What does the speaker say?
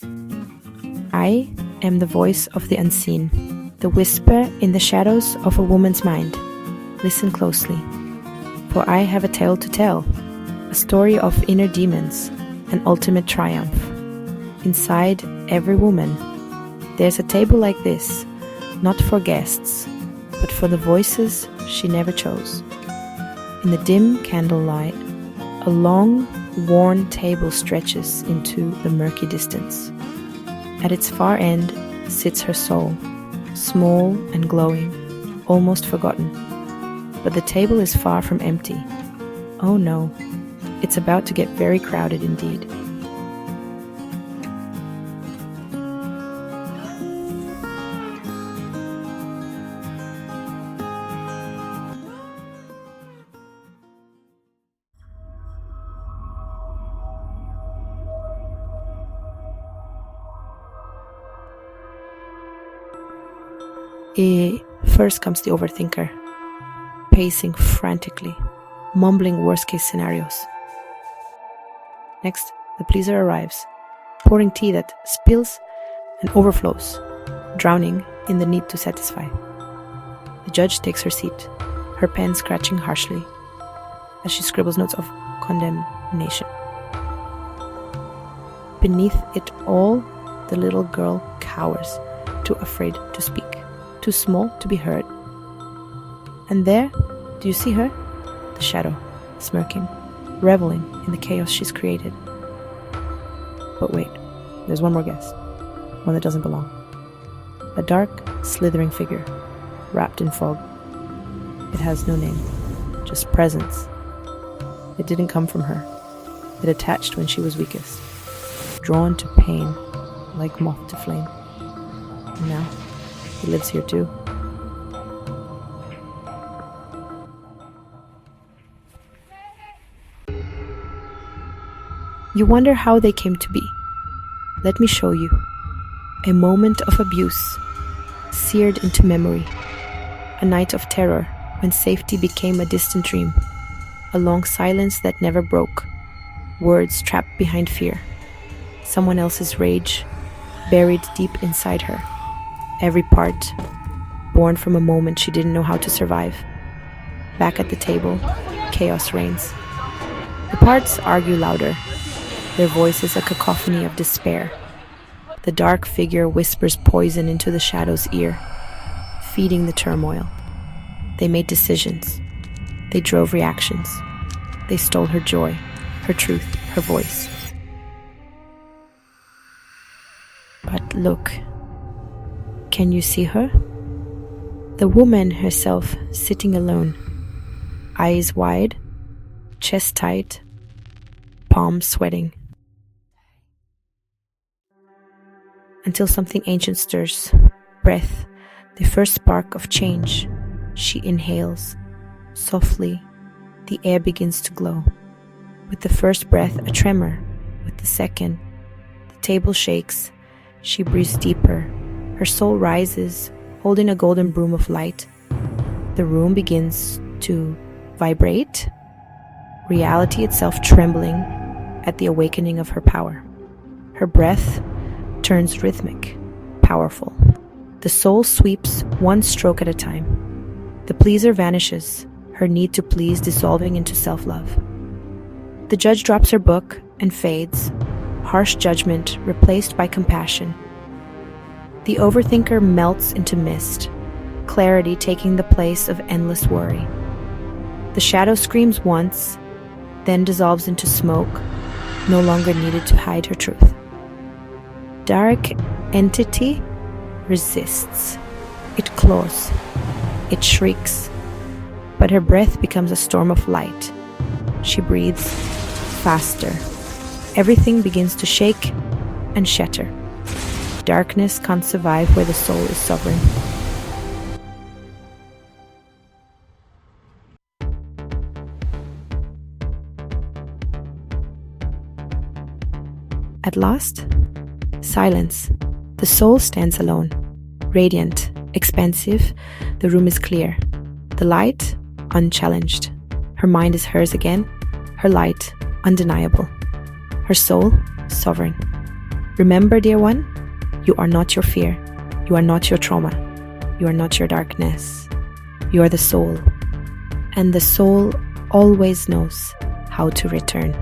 I am the voice of the unseen, the whisper in the shadows of a woman's mind. Listen closely, for I have a tale to tell, a story of inner demons, an ultimate triumph. Inside every woman, there's a table like this, not for guests, but for the voices she never chose. In the dim candlelight, a long, worn table stretches into the murky distance. At its far end sits her soul, small and glowing, almost forgotten. But the table is far from empty. Oh no, it's about to get very crowded indeed. First comes the overthinker, pacing frantically, mumbling worst-case scenarios. Next, the pleaser arrives, pouring tea that spills and overflows, drowning in the need to satisfy. The judge takes her seat, her pen scratching harshly as she scribbles notes of condemnation. Beneath it all, the little girl cowers, too afraid to speak, too small to be heard. And there, do you see her? The shadow, smirking, reveling in the chaos she's created. But wait, there's one more guest, one that doesn't belong. A dark, slithering figure, wrapped in fog. It has no name, just presence. It didn't come from her. It attached when she was weakest, drawn to pain like moth to flame. And now, he lives here too. You wonder how they came to be. Let me show you. A moment of abuse, seared into memory. A night of terror, when safety became a distant dream. A long silence that never broke. Words trapped behind fear. Someone else's rage, buried deep inside her. Every part, born from a moment she didn't know how to survive. Back at the table, chaos reigns. The parts argue louder. Their voices a cacophony of despair. The dark figure whispers poison into the shadow's ear, feeding the turmoil. They made decisions. They drove reactions. They stole her joy, her truth, her voice. But look. Can you see her? The woman herself sitting alone, eyes wide, chest tight, palms sweating. Until something ancient stirs, breath, the first spark of change. She inhales. Softly, the air begins to glow. With the first breath, a tremor. With the second, the table shakes. She breathes deeper. Her soul rises, holding a golden broom of light. The room begins to vibrate, reality itself trembling at the awakening of her power. Her breath turns rhythmic, powerful. The soul sweeps one stroke at a time. The pleaser vanishes, her need to please dissolving into self-love. The judge drops her book and fades, harsh judgment replaced by compassion. The overthinker melts into mist, clarity taking the place of endless worry. The shadow screams once, then dissolves into smoke, no longer needed to hide her truth. Dark entity resists. It claws. It shrieks. But her breath becomes a storm of light. She breathes faster. Everything begins to shake and shatter. Darkness can't survive where the soul is sovereign. At last, silence. The soul stands alone, radiant, expansive. The room is clear. The light, unchallenged. Her mind is hers again. Her light, undeniable. Her soul, sovereign. Remember, dear one, you are not your fear. You are not your trauma. You are not your darkness. You are the soul. And the soul always knows how to return.